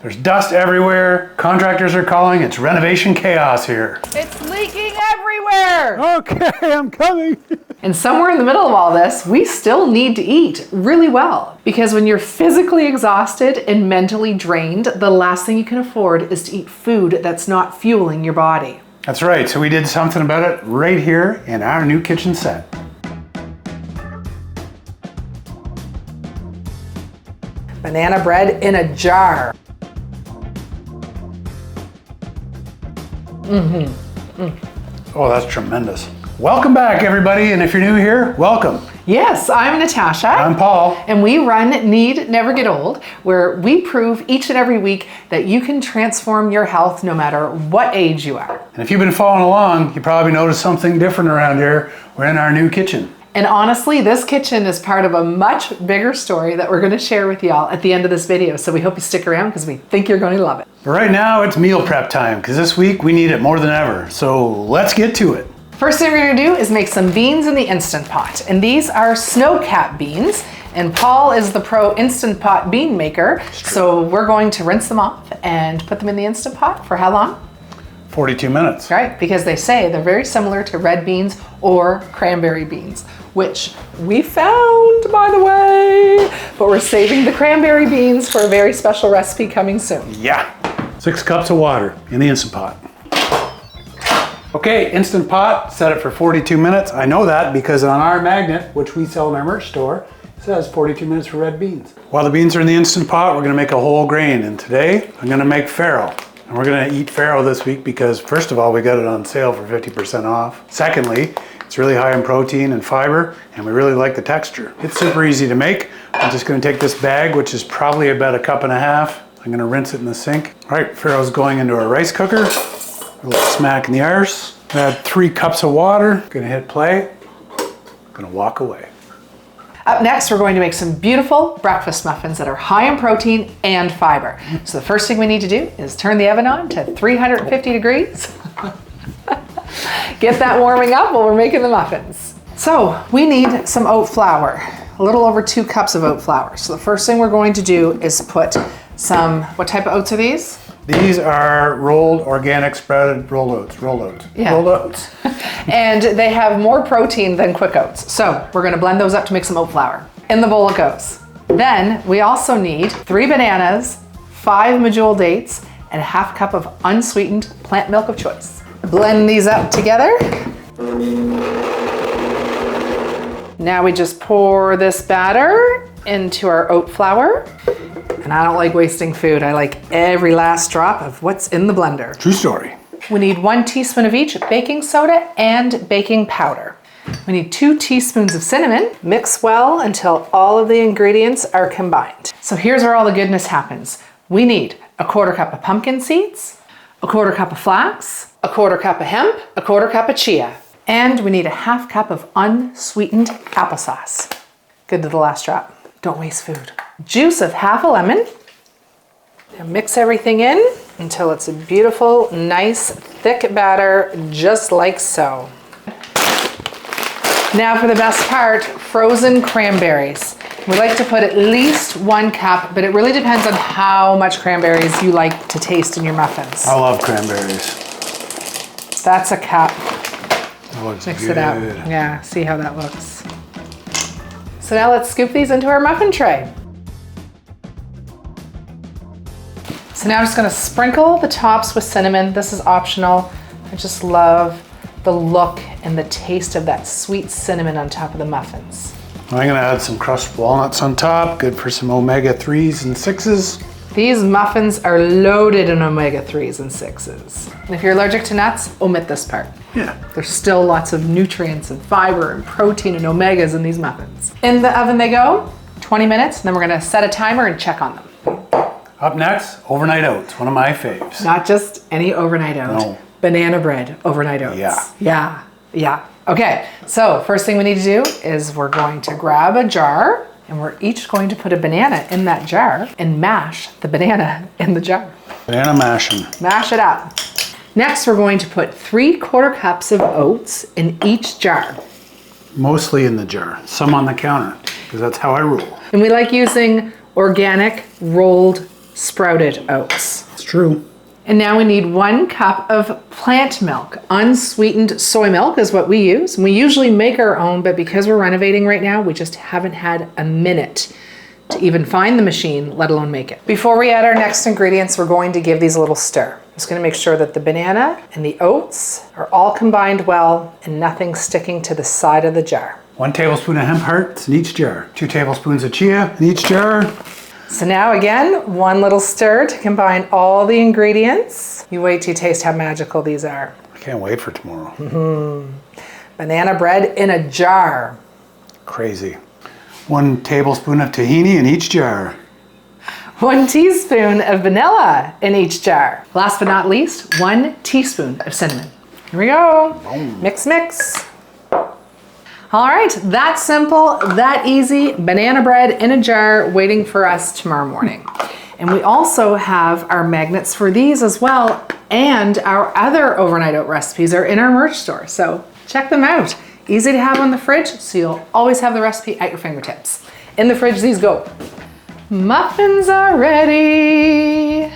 There's dust everywhere. Contractors are calling. It's renovation chaos here. It's leaking everywhere. Okay, I'm coming. And somewhere in the middle of all this, we still need to eat really well. Because when you're physically exhausted and mentally drained, the last thing you can afford is to eat food that's not fueling your body. That's right. So we did something about it right here in our new kitchen set. Banana bread in a jar. Oh, that's tremendous. Welcome back, everybody. And if you're new here, welcome. Yes, I'm Natasha. I'm Paul. And we run Need Never Get Old, where we prove each and every week that you can transform your health no matter what age you are. And if you've been following along, you probably noticed something different around here. We're in our new kitchen. And honestly, this kitchen is part of a much bigger story that we're going to share with y'all at the end of this video. So we hope you stick around because we think you're going to love it. But right now, it's meal prep time because this week we need it more than ever. So let's get to it. First thing we're going to do is make some beans in the Instant Pot. And these are snow-cap beans. And Paul is the pro Instant Pot bean maker. So we're going to rinse them off and put them in the Instant Pot for how long? 42 minutes. Right, because they say they're very similar to red beans or cranberry beans, which we found, by the way, but we're saving the cranberry beans for a very special recipe coming soon. Yeah. 6 cups of water in the Instant Pot. Okay, Instant Pot, set it for 42 minutes. I know that because on our magnet, which we sell in our merch store, it says 42 minutes for red beans. While the beans are in the Instant Pot, we're gonna make a whole grain. And today, I'm gonna make farro. And we're gonna eat farro this week because first of all, we got it on sale for 50% off. Secondly, it's really high in protein and fiber, and we really like the texture. It's super easy to make. I'm just gonna take this bag, which is probably about 1.5 cups. I'm gonna rinse it in the sink. All right, farro's going into a rice cooker. A little smack in the arse. Add 3 cups of water. Gonna hit play. Gonna walk away. Up next, we're going to make some beautiful breakfast muffins that are high in protein and fiber. So the first thing we need to do is turn the oven on to 350 degrees. Get that warming up while we're making the muffins. So we need some oat flour, a little over 2 cups of oat flour. So the first thing we're going to do is put some, what type of oats are these? These are rolled, organic, sprouted, rolled oats. Yeah. Rolled oats. And they have more protein than quick oats. So we're gonna blend those up to make some oat flour. In the bowl it goes. Then we also need 3 bananas, 5 medjool dates, and 1/2 cup of unsweetened plant milk of choice. Blend these up together. Now we just pour this batter into our oat flour. And I don't like wasting food. I like every last drop of what's in the blender. True story. We need 1 teaspoon of each baking soda and baking powder. We need 2 teaspoons of cinnamon. Mix well until all of the ingredients are combined. So here's where all the goodness happens. We need 1/4 cup of pumpkin seeds, 1/4 cup of flax, 1/4 cup of hemp, 1/4 cup of chia, and we need 1/2 cup of unsweetened applesauce. Good to the last drop. Don't waste food. Juice of 1/2 lemon. Now mix everything in until it's a beautiful, nice, thick batter, just like so. Now for the best part, frozen cranberries. We like to put at least 1 cup, but it really depends on how much cranberries you like to taste in your muffins. I love cranberries. That's a cup. That looks Mix good. it up. Yeah, see how that looks. So now let's scoop these into our muffin tray. So now I'm just gonna sprinkle the tops with cinnamon. This is optional. I just love the look and the taste of that sweet cinnamon on top of the muffins. I'm gonna add some crushed walnuts on top. Good for some omega-3s and 6s. These muffins are loaded in omega-3s and 6s. And if you're allergic to nuts, omit this part. Yeah. There's still lots of nutrients and fiber and protein and omegas in these muffins. In the oven they go, 20 minutes, and then we're gonna set a timer and check on them. Up next, overnight oats, one of my faves. Not just any overnight oat. No. Banana bread overnight oats. Yeah. Yeah. Okay, so first thing we need to do is we're going to grab a jar and we're each going to put a banana in that jar and mash the banana in the jar. Banana mashing. Mash it up. Next, we're going to put 3/4 cups of oats in each jar. Mostly in the jar, some on the counter, because that's how I rule. And we like using organic rolled sprouted oats. It's true. And now we need 1 cup of plant milk. Unsweetened soy milk is what we use. We usually make our own, but because we're renovating right now, we just haven't had a minute to even find the machine, let alone make it. Before we add our next ingredients, we're going to give these a little stir. Just gonna make sure that the banana and the oats are all combined well and nothing sticking to the side of the jar. 1 tablespoon of hemp hearts in each jar. 2 tablespoons of chia in each jar. So now again, 1 little stir to combine all the ingredients. You wait till you taste how magical these are. I can't wait for tomorrow. Banana bread in a jar. Crazy. 1 tablespoon of tahini in each jar. 1 teaspoon of vanilla in each jar. Last but not least, 1 teaspoon of cinnamon. Here we go. Boom. Mix, mix. All right, that simple, that easy, banana bread in a jar waiting for us tomorrow morning. And we also have our magnets for these as well, and our other overnight oat recipes are in our merch store, so check them out. Easy to have on the fridge, so you'll always have the recipe at your fingertips. In the fridge, these go. Muffins are ready.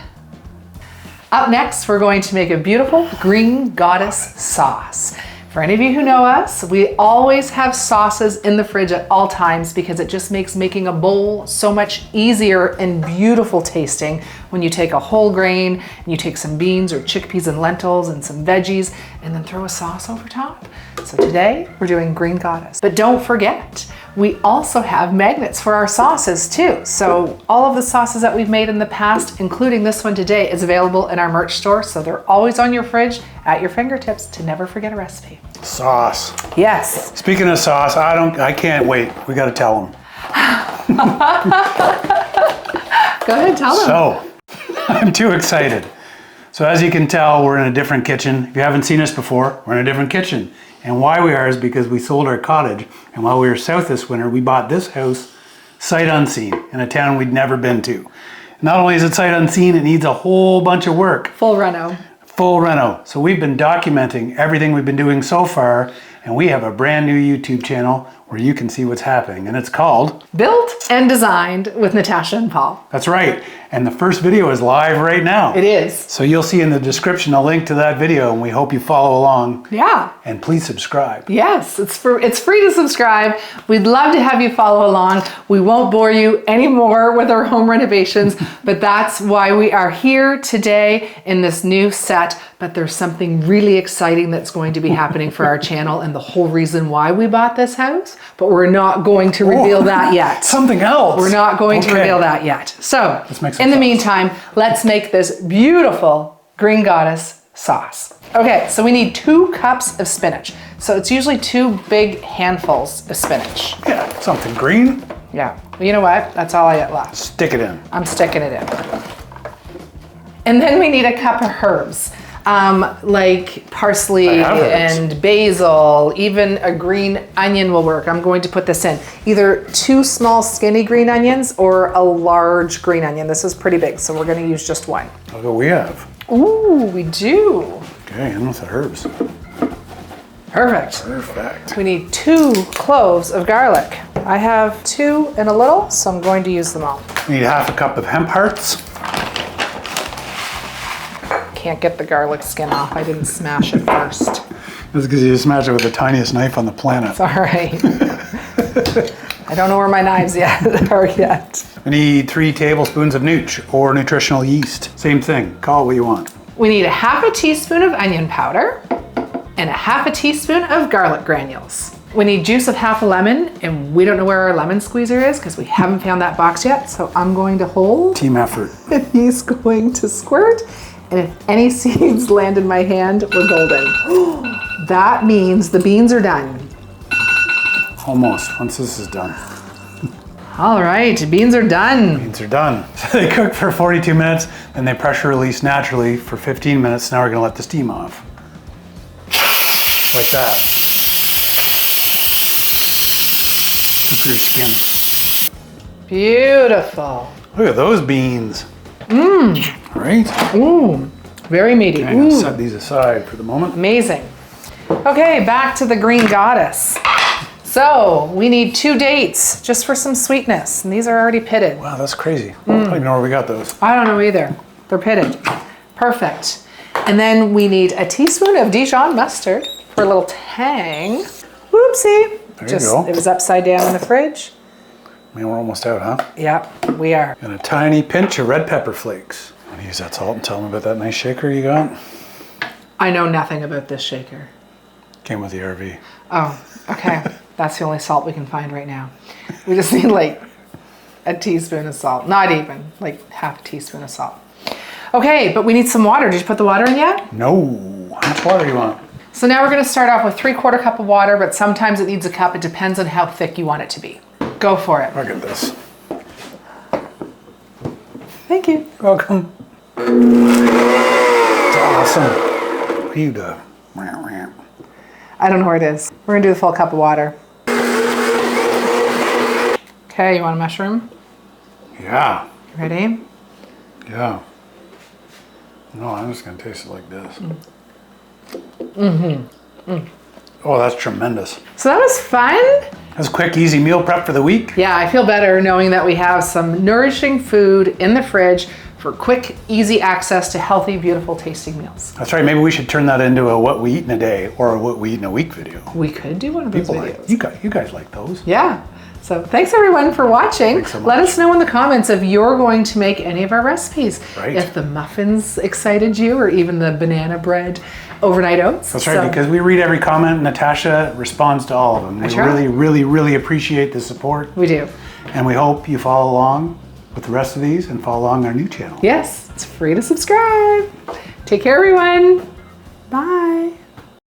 Up next, we're going to make a beautiful green goddess sauce. For any of you who know us, we always have sauces in the fridge at all times because it just makes making a bowl so much easier and beautiful tasting when you take a whole grain and you take some beans or chickpeas and lentils and some veggies and then throw a sauce over top. So today we're doing green goddess. But don't forget, we also have magnets for our sauces too. So all of the sauces that we've made in the past, including this one today, is available in our merch store. So they're always on your fridge at your fingertips to never forget a recipe. Sauce. Yes. Speaking of sauce, I can't wait. We got to tell them. Go ahead, tell them. So, I'm too excited. So as you can tell, we're in a different kitchen. If you haven't seen us before, we're in a different kitchen. And why we are is because we sold our cottage. And while we were south this winter, we bought this house sight unseen in a town we'd never been to. Not only is it sight unseen, it needs a whole bunch of work. Full reno. Full reno. So we've been documenting everything we've been doing so far, and we have a brand new YouTube channel where you can see what's happening, and it's called Built and Designed with Natasha and Paul. That's right. And the first video is live right now. It is. So you'll see in the description a link to that video, and we hope you follow along. Yeah. And please subscribe. Yes, it's free to subscribe. We'd love to have you follow along. We won't bore you anymore with our home renovations, but that's why we are here today in this new set. But there's something really exciting that's going to be happening for our channel and the whole reason why we bought this house, but we're not going to reveal that yet. Something else. We're not going to reveal that yet. So, Let's make some in the sauce. meantime, let's make this beautiful green goddess sauce. Okay, so we need 2 cups of spinach. So it's usually 2 big handfuls of spinach. Yeah, something green. Yeah, well, you know what? That's all I got left. Stick it in. I'm sticking it in. And then we need a cup of herbs. Like parsley and basil, even a green onion will work. I'm going to put this in. Either 2 small skinny green onions or a large green onion. This is pretty big, so we're gonna use just 1. Look what we have. Ooh, we do. Okay, in with the herbs. Perfect. Perfect. We need 2 cloves of garlic. I have 2 and a little, so I'm going to use them all. We need 1/2 cup of hemp hearts. Can't get the garlic skin off. I didn't smash it first. That's because you smash it with the tiniest knife on the planet. It's all right. I don't know where my knives are yet. We need 3 tablespoons of nooch or nutritional yeast. Same thing. Call it what you want. We need 1/2 teaspoon of onion powder and 1/2 teaspoon of garlic granules. We need juice of 1/2 lemon, and we don't know where our lemon squeezer is because we haven't found that box yet. So I'm going to hold. Team effort. And he's going to squirt. And if any seeds land in my hand, we're golden. That means the beans are done. Almost, once this is done. All right, beans are done. Beans are done. So they cook for 42 minutes, then they pressure release naturally for 15 minutes. Now we're gonna let the steam off. Like that. Cook your skin. Beautiful. Look at those beans. Right? Ooh, very meaty. Okay, I'm gonna Ooh, set these aside for the moment. amazing. Okay, back to the green goddess. So we need 2 dates just for some sweetness. And these are already pitted. Wow, that's crazy. I don't even know where we got those. I don't know either. They're pitted. Perfect. And then we need a teaspoon of Dijon mustard for a little tang. Whoopsie. There you go. It was upside down in the fridge. Man, we're almost out, huh? Yep, we are. And a tiny pinch of red pepper flakes. I'm gonna use that salt and tell them about that nice shaker you got. I know nothing about this shaker. Came with the RV. Oh, okay. That's the only salt we can find right now. We just need like a teaspoon of salt. Not even, like half a teaspoon of salt. Okay, but we need some water. Did you put the water in yet? No. How much water do you want? So now we're gonna start off with 3/4 cup of water, but sometimes it needs a cup. It depends on how thick you want it to be. Go for it. Look at this. Thank you. Welcome. It's awesome. What do you do? I don't know where it is. We're gonna do the full cup of water. Okay, you want a mushroom? Yeah. Ready? Yeah. No, I'm just gonna taste it like this. Oh, that's tremendous. So that was fun. That's a quick, easy meal prep for the week. Yeah, I feel better knowing that we have some nourishing food in the fridge for quick, easy access to healthy, beautiful tasting meals. That's right. Maybe we should turn that into a what we eat in a day or a what we eat in a week video. We could do one of those People videos. like you guys like those. Yeah. So thanks everyone for watching. Thanks so much. Let us know in the comments if you're going to make any of our recipes. Right. If the muffins excited you or even the banana bread overnight oats. That's right, because we read every comment. Natasha responds to all of them. We That's right. really, really, really appreciate the support. We do. And we hope you follow along with the rest of these and follow along our new channel. Yes, it's free to subscribe. Take care everyone. Bye.